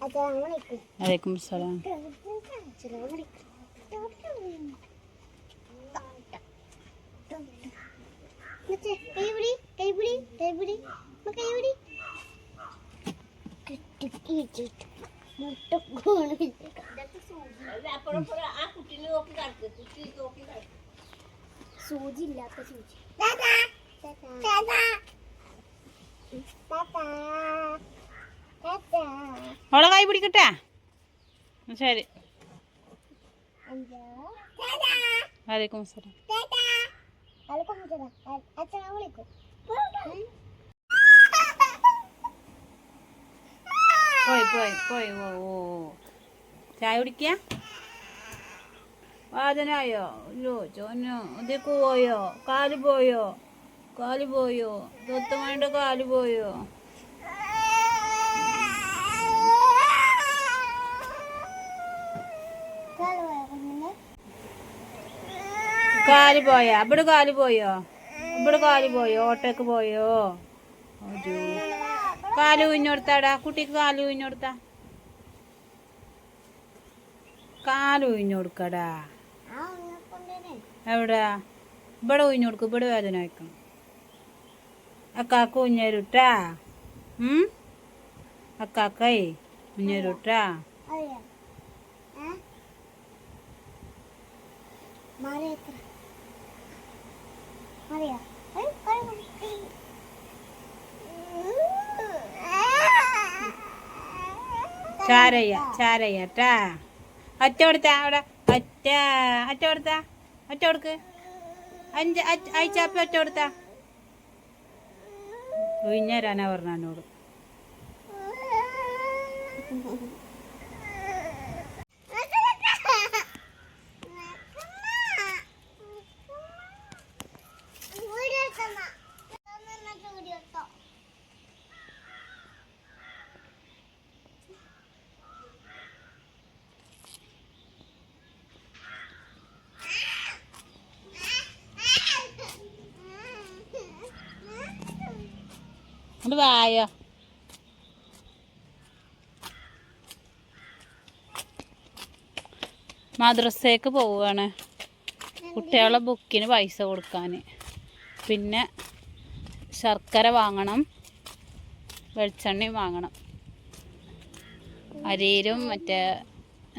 വലൈക്കും സലാം. സൂചില്ലാത്ത സൂചി. അവളെ കൈ പിടിക്കട്ടെ. ശരി. വലൈക്കും സലാം. പോയി പോയി പോയി. ഓ ചായ കുടിക്ക. വാദനായോ? ചോനോ ഇതിക്ക് പോയോ? കാല് പോയോ? കാല് പോയോ? തൊത്തമ്മയുടെ കാല് പോയോ? കാല് പോയാ? ഇവിടെ കാല് പോയോ? ഇവിടെ കാല് പോയോ? ഓട്ടോക്ക് പോയോ? കാല് ഉഴിഞ്ഞെടുത്താടാ കുട്ടിക്ക്. കാല് ഉഴിഞ്ഞെടുത്താ. കാല് ഉഴിഞ്ഞെടുക്കടാ. എവിടാ? ഇവിടെ ഉഴിഞ്ഞെടുക്കും. ഇവിടെ വേദന വയ്ക്കണം. അക്കാക്ക് ഉഞ്ഞരുട്ടാ. അക്കാക്കൈ ഉഞ്ഞരുട്ടാ. ചാരയ്യ ചാരയ്യട്ടാ. അറ്റ കൊടുത്താ. അവിടെ അറ്റ അറ്റ കൊടുത്താ. അറ്റ കൊടുക്ക്. അയച്ചാപ്പ അറ്റ കൊടുത്താ. ഉഴിഞ്ഞരാനാ പറഞ്ഞ എന്നോട്. ഇത് വായോ. മദ്രസയ്ക്ക് പോവുകയാണ്. കുട്ടികളെ ബുക്കിന് പൈസ കൊടുക്കാൻ. പിന്നെ ശർക്കര വാങ്ങണം, വെളിച്ചെണ്ണയും വാങ്ങണം. അരിയിലും മറ്റേ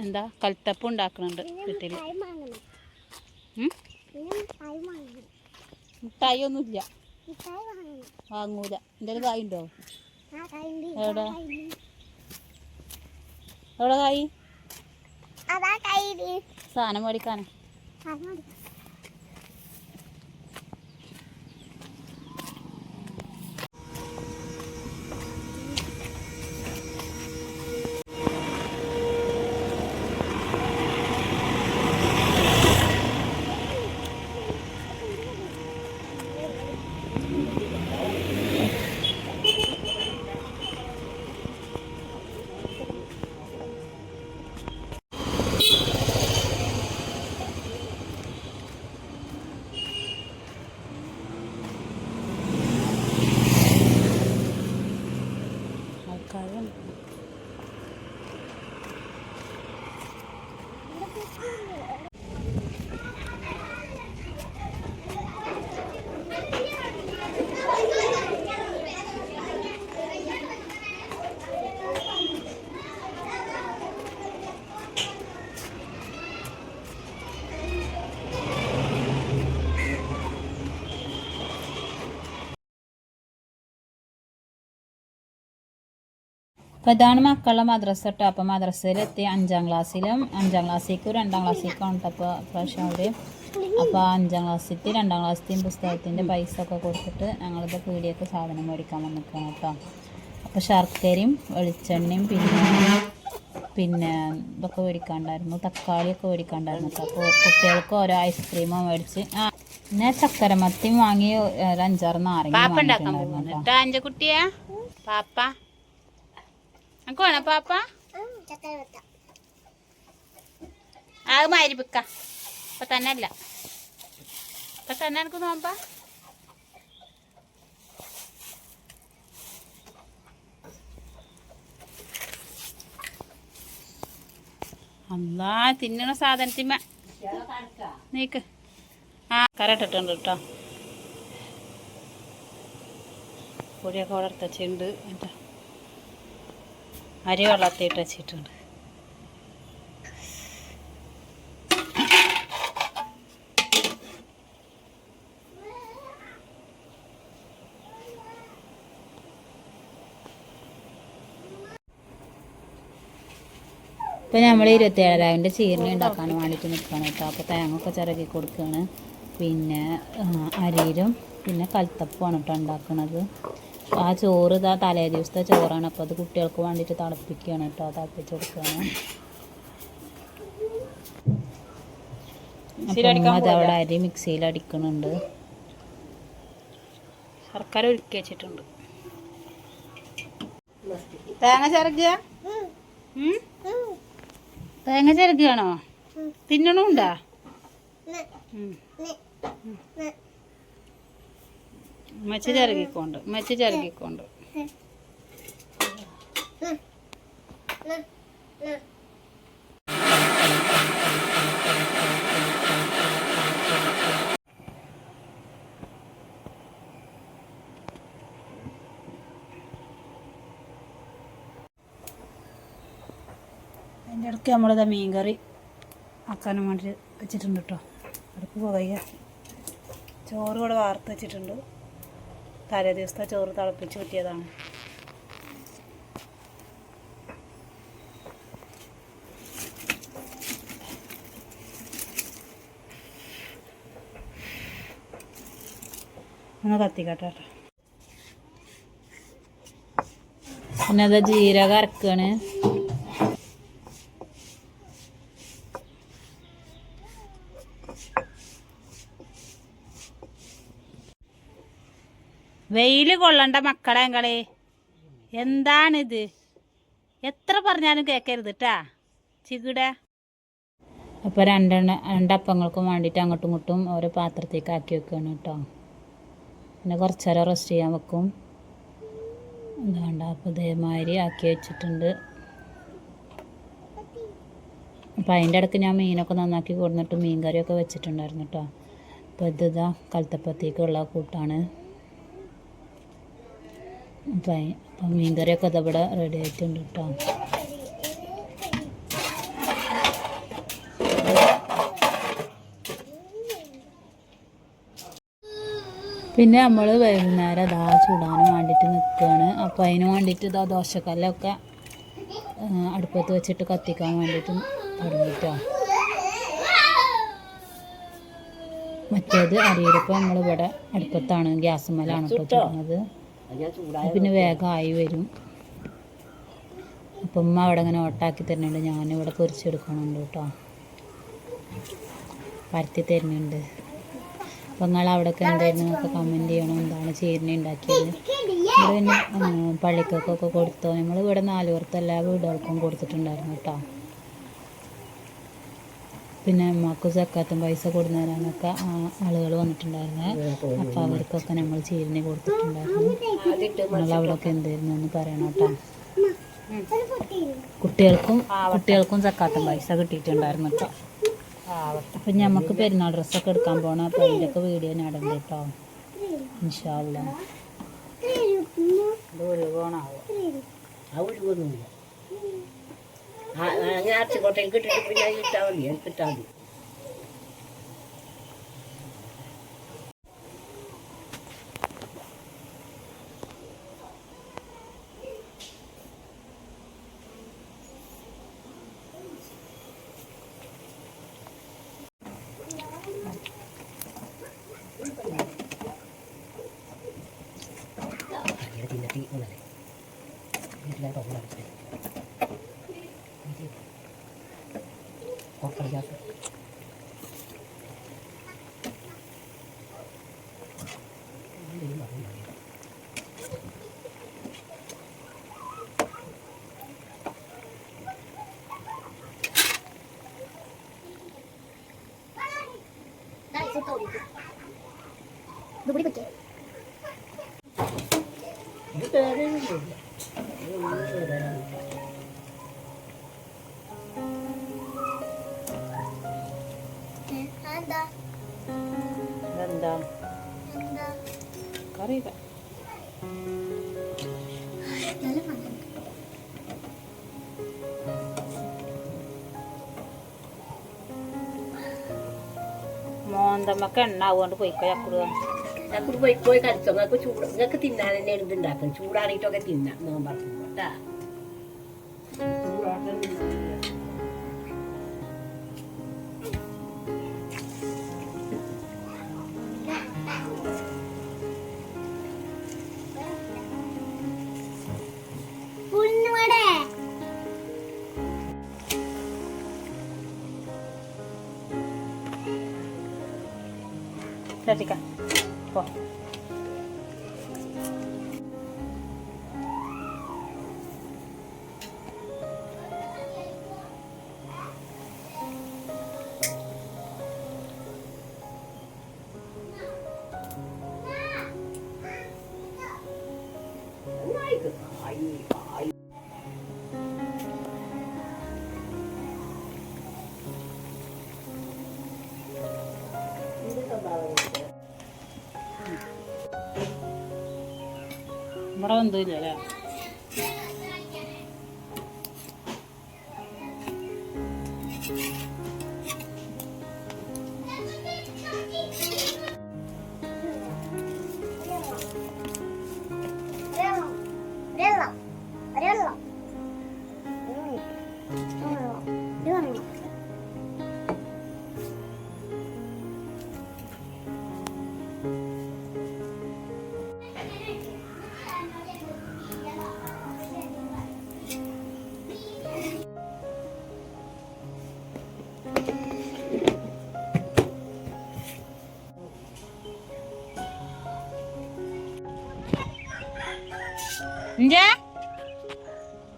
എന്താ കൽത്തപ്പം ഉണ്ടാക്കുന്നുണ്ട് വീട്ടിൽ. മിഠായി ഒന്നുമില്ല, വാങ്ങൂല. എൻ്റെ കായ് ഉണ്ടോ? എവിടെ എവിടെ കായ്? സാധനം മേടിക്കാനാ. അപ്പോൾ ഇതാണ് മക്കളുടെ മദ്രസ കേട്ടോ. അപ്പോൾ മദ്രസയിലെത്തി. 5ാം ക്ലാസ്സിലും 5ാം ക്ലാസ്സിലേക്കും 2ാം ക്ലാസ്സിലേക്കും ഉണ്ട് അപ്പോൾ പ്രാവശ്യം അവർ. അപ്പോൾ 5ാം ക്ലാസ്സിലത്തെ 2ാം ക്ലാസ്സിലെയും പുസ്തകത്തിൻ്റെ പൈസ ഒക്കെ കൊടുത്തിട്ട് ഞങ്ങളിത് പീടികയ്ക്ക് സാധനം മേടിക്കാൻ വന്നിരിക്കുകയാണ് കേട്ടോ. അപ്പോൾ ശർക്കരയും വെളിച്ചെണ്ണയും പിന്നെ ഇതൊക്കെ മേടിക്കാണ്ടായിരുന്നു. തക്കാളിയൊക്കെ മേടിക്കാണ്ടായിരുന്നു കേട്ടോ. അപ്പോൾ കുട്ടികൾക്ക് ഓരോ ഐസ്ക്രീമോ മേടിച്ച്. പിന്നെ ചക്കരമത്തിയും വാങ്ങി ഒരു 5-6 നാരങ്ങ വാങ്ങിയിട്ടുണ്ടായിരുന്നു കുട്ടിയാ. പാപ്പ അനക്ക് വേണോ പാപ്പ? അത് മരിപ്പിക്ക. ഇപ്പൊ തന്നെ അല്ല, ഇപ്പൊ തന്നെ എനിക്ക് നോമ്പാ. അല്ലാ തിന്നണ സാധനത്തിമ്മ നീക്ക്. ആ കരട്ടിട്ടുണ്ട് കേട്ടോ. പൊടിയൊക്കെ വളർത്തി വെച്ചിട്ടുണ്ട്. എന്നിട്ട് അരി വെള്ളത്തിയിട്ട് വെച്ചിട്ടുണ്ട്. ഇപ്പം നമ്മൾ 27,000 ചീരണി ഉണ്ടാക്കാൻ വേണ്ടിയിട്ട് നിൽക്കണം കേട്ടോ. അപ്പോൾ തേങ്ങ ഒക്കെ ചിരകി കൊടുക്കുകയാണ്. പിന്നെ അരിയിലും പിന്നെ കൽത്തപ്പമാണ് കേട്ടോ ഉണ്ടാക്കുന്നത്. ആ ചോറ് ഇതാ തലേ ദിവസത്തെ ചോറാണ്. അപ്പോൾ അത് കുട്ടികൾക്ക് വേണ്ടിയിട്ട് തിളപ്പിക്കുകയാണ് കേട്ടോ. തിളപ്പിച്ച് കൊടുക്കുകയാണ്. അപ്പം അതവിടെ അരി മിക്സിയിൽ അടിക്കുന്നുണ്ട്. ശർക്കര ഒരുക്കി വെച്ചിട്ടുണ്ട്. തേങ്ങ ചിരകിയ തേങ്ങ ചിരകിയാണോ? തിന്നണുണ്ടാ? മച്ച ചിരകിക്കൊണ്ട് അതിൻ്റെ ഇടയ്ക്ക് നമ്മളിത് മീൻകറി ആക്കാനും വേണ്ടി വെച്ചിട്ടുണ്ട് കേട്ടോ. അടുപ്പ് പുകയുക. ചോറ് കൂടെ വാർത്ത് വെച്ചിട്ടുണ്ട്. തലേ ദിവസത്തെ ചോറ് തിളപ്പിച്ച് കിട്ടിയതാണ്. ഒന്ന് കത്തിക്കട്ടെ കേട്ടോ. പിന്നെ അത് ജീരകം അരക്കാണ്. വെയിൽ കൊള്ളണ്ട മക്കളെ കളി. എന്താണിത്? എത്ര പറഞ്ഞാലും കേൾക്കരുത് കേട്ടാ ചികിട. അപ്പോൾ രണ്ടപ്പങ്ങൾക്കും വേണ്ടിയിട്ട് അങ്ങോട്ടും ഇങ്ങോട്ടും ഓരോ പാത്രത്തേക്ക് ആക്കി വെക്കുകയാണ് കേട്ടോ. പിന്നെ കുറച്ച് നേരം റെസ്റ്റ് ചെയ്യാൻ വെക്കും. എന്താണ്ട അപ്പോൾ ഇതേമാതിരി ആക്കി വെച്ചിട്ടുണ്ട്. അപ്പോൾ അതിൻ്റെ ഇടയ്ക്ക് ഞാൻ മീനൊക്കെ നന്നാക്കി കൊടുത്തിട്ട് മീൻ കറിയൊക്കെ വെച്ചിട്ടുണ്ടായിരുന്നു കേട്ടോ. അപ്പോൾ ഇതാ കൽത്തപ്പത്തേക്കുള്ള കൂട്ടാണ്. അപ്പം മീൻകറിയൊക്കെ അതവിടെ റെഡി ആയിട്ടുണ്ട് കേട്ടോ. പിന്നെ നമ്മൾ വൈകുന്നേരം ഇതാ ചൂടാനും വേണ്ടിയിട്ട് നിൽക്കുകയാണ്. അപ്പോൾ അതിന് വേണ്ടിയിട്ട് ഇതാ ദോശക്കല്ലൊക്കെ അടുപ്പത്ത് വെച്ചിട്ട് കത്തിക്കാൻ വേണ്ടിയിട്ട് തുടങ്ങിട്ടോ. മറ്റേത് അരിയിടപ്പം നമ്മളിവിടെ അടുപ്പത്താണ്, ഗ്യാസുമ്മലാണ് ഇപ്പോൾ ചുടുന്നത്. പിന്നെ വേഗമായി വരും. അപ്പം ഉമ്മ അവിടെ ഇങ്ങനെ ഓട്ടാക്കി തരുന്നുണ്ട്. ഞാനിവിടെ പൊരിച്ചെടുക്കണുണ്ട് കേട്ടോ. പരത്തി തരുന്നുണ്ട്. അപ്പം നിങ്ങൾ അവിടെയൊക്കെ എന്തായിരുന്നു എന്നൊക്കെ കമൻറ്റ് ചെയ്യണം. എന്താണ് ചീരണി ഉണ്ടാക്കിയത്? ഇവിടെ പിന്നെ പള്ളിക്കൊക്കെ കൊടുത്തോ? നമ്മളിവിടെ 4 പേർക്ക് എല്ലാ വീടുകൾക്കും കൊടുത്തിട്ടുണ്ടായിരുന്നു കേട്ടോ. പിന്നെ അമ്മക്ക് സക്കാത്തും പൈസ കൊടുന്നു തരാനൊക്കെ ആളുകൾ വന്നിട്ടുണ്ടായിരുന്നു. അപ്പോൾ അവർക്കൊക്കെ നമ്മൾ ചീരണി കൊടുത്തിട്ടുണ്ടായിരുന്നു. നിങ്ങളവിടെയൊക്കെ എന്തായിരുന്നു എന്ന് പറയണം കേട്ടോ. കുട്ടികൾക്കും സക്കാത്തും പൈസ കിട്ടിയിട്ടുണ്ടായിരുന്നു കേട്ടോ. അപ്പം നമുക്ക് പെരുന്നാൾ ഡ്രസ്സൊക്കെ എടുക്കാൻ പോകണം. അപ്പോൾ അതിൻ്റെയൊക്കെ വീഡിയോ ഞാൻ ഇടണ്ട് കേട്ടോ. ഇൻഷാ അല്ലാ. ഞാറ്റിക്കോട്ടയിൽ കിട്ടിയിട്ട് പിന്നെ കിട്ടാൻ മതി, കിട്ടാൻ മതി. മോന്തമ്മക്ക് എണ്ണ ആവുകൊണ്ട് പോയിക്കോ ചക്കുടു. ചക്കുട് പോയി കളിച്ചോ. നിങ്ങൾക്ക് തിന്നാൻ തന്നെ ഇതുണ്ടാക്കും. ചൂടാറിയിട്ടൊക്കെ തിന്നാം നോമ്പറക്കുമ്പോ കേട്ടാ. ശ്രദ്ധിക്കാം പോ. ഇവിടെ ഒന്നുമില്ലല്ലേ.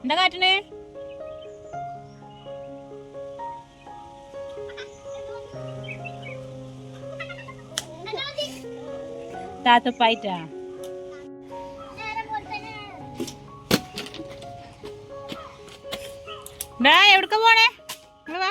എന്താ കാട്ടിന്? താത്തപ്പായിട്ടാ എവിടക്ക പോണേ? വാ.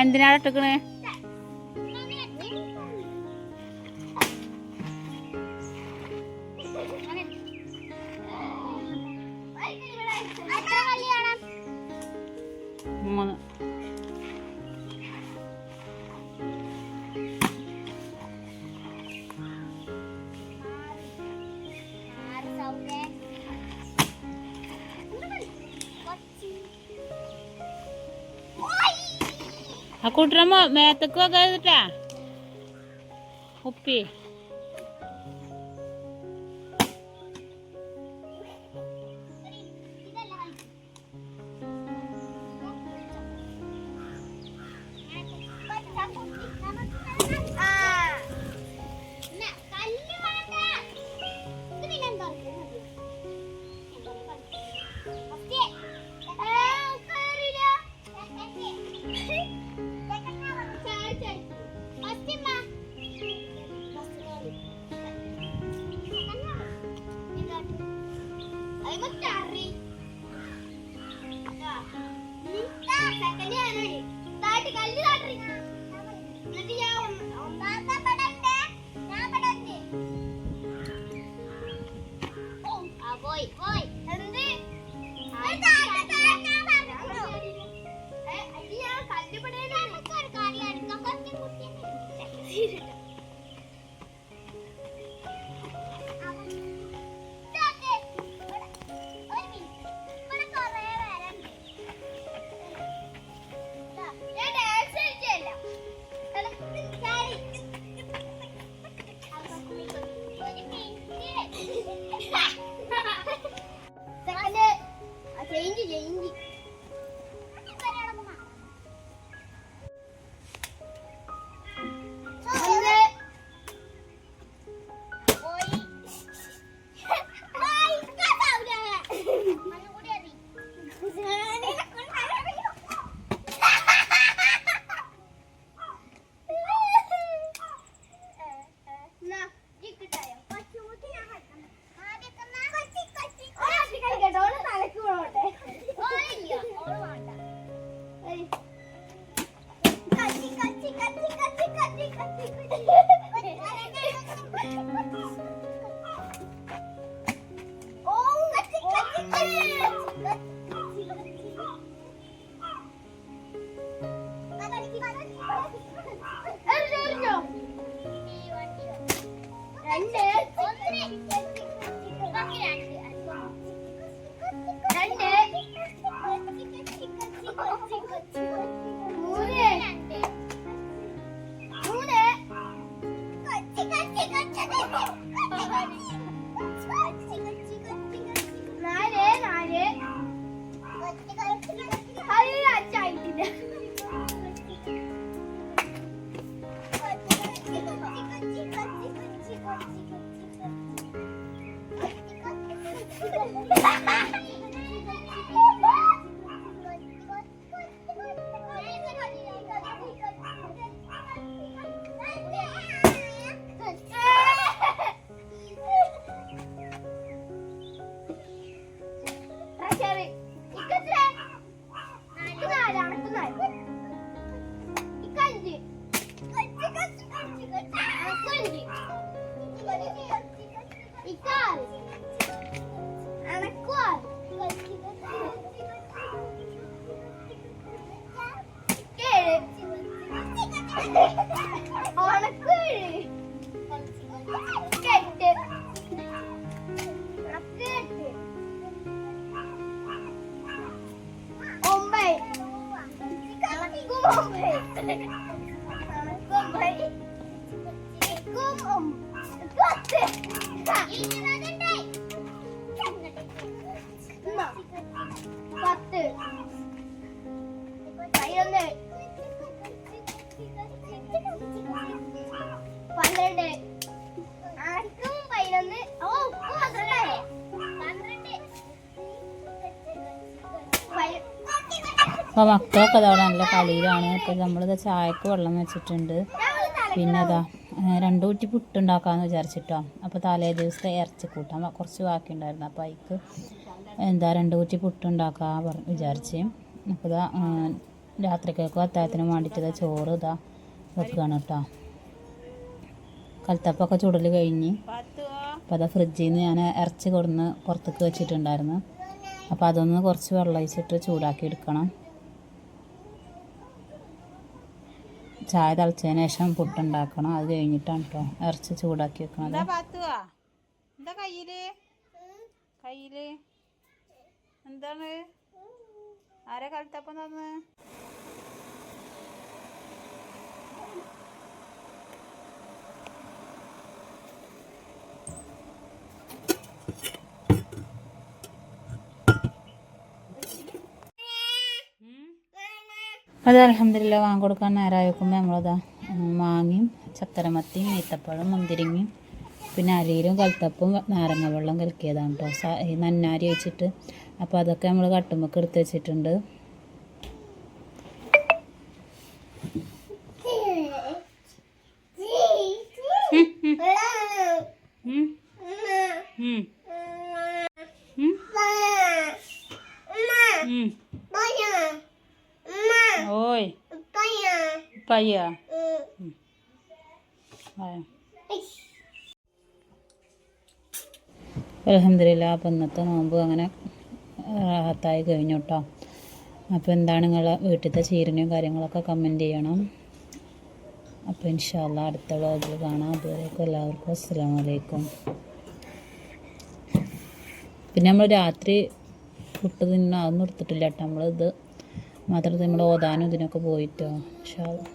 എന്തിനാണ് ഇട്ടേക്കണേ? മൂന്ന്. ആ കൂട്ടരമ്മ മേത്തക്ക് വെക്കാ ഉപ്പി. അപ്പോൾ മക്കളൊക്കെ അതവിടെ നല്ല കളിയിലാണ്. അപ്പോൾ നമ്മളിത് ചായക്ക് വെള്ളം വെച്ചിട്ടുണ്ട്. പിന്നെ അതാ 2 കുറ്റി പുട്ടുണ്ടാക്കാമെന്ന് വിചാരിച്ചിട്ടോ. അപ്പോൾ തലേ ദിവസത്തെ ഇറച്ചിക്കൂട്ടാൻ കുറച്ച് ബാക്കിയുണ്ടായിരുന്നു. അപ്പോൾ അതിക്ക് 2 കുറ്റി പുട്ടുണ്ടാക്കാൻ വിചാരിച്ച്. അപ്പോൾ ഇതാ രാത്രിക്കേക്കും അത്താഴത്തിനും വേണ്ടിയിട്ട് ചോറ് ഇതാ വെക്കുകയാണ് കേട്ടോ. കൽത്തപ്പൊക്കെ ചുടൽ കഴിഞ്ഞ് അപ്പോൾ അതാ ഫ്രിഡ്ജിൽ നിന്ന് ഞാൻ ഇറച്ചി കൊടുന്ന് പുറത്തേക്ക് വെച്ചിട്ടുണ്ടായിരുന്നു. അപ്പോൾ അതൊന്ന് കുറച്ച് വെള്ളം ഒഴിച്ചിട്ട് ചൂടാക്കി എടുക്കണം. ചായ തിളച്ചതിന് ശേഷം പുട്ടുണ്ടാക്കണം. അത് കഴിഞ്ഞിട്ടാണ് കേട്ടോ ഇറച്ചി ചൂടാക്കി വെക്കണത്. എന്താ കയ്യില് എന്താണ് ആരെ കൽത്തപ്പം തന്ന്? അത് അൽഹംദുലില്ലാ വാങ്ങി കൊടുക്കാൻ നേരമായി വെക്കുമ്പോൾ നമ്മളതാ മാങ്ങയും ചക്കരമത്തിയും ഈത്തപ്പഴം മുന്തിരിങ്ങയും പിന്നെ അരിയിലും കൽത്തപ്പും നാരങ്ങ വെള്ളം കലക്കിയതാണ് കേട്ടോ. ഈ നന്നാരി വെച്ചിട്ട്. അപ്പോൾ അതൊക്കെ നമ്മൾ കട്ടുമ്പൊക്കെ എടുത്ത് വെച്ചിട്ടുണ്ട്. ഓയ് പയ്യ അൽഹംദുലില്ലാ. അപ്പം ഇന്നത്തെ നോമ്പ് അങ്ങനെ റാഹത്തായി കഴിഞ്ഞു കേട്ടോ. അപ്പോൾ എന്താണ് നിങ്ങളെ വീട്ടിലത്തെ ചീരനും കാര്യങ്ങളൊക്കെ കമൻറ്റ് ചെയ്യണം. അപ്പോൾ ഇൻഷാ അല്ലാഹ് അടുത്ത വ്ളോഗിൽ കാണാം. അതുവരേക്കും എല്ലാവർക്കും അസ്സലാമു അലൈക്കും. പിന്നെ നമ്മൾ രാത്രി പുട്ട് തിന്നാൻ അതൊന്നും എടുത്തിട്ടില്ല കേട്ടോ. നമ്മളിത് മാത്രം നമ്മൾ ഓതാനും ഇതിനൊക്കെ പോയിട്ടോ ഇൻഷാ അല്ലാഹ്.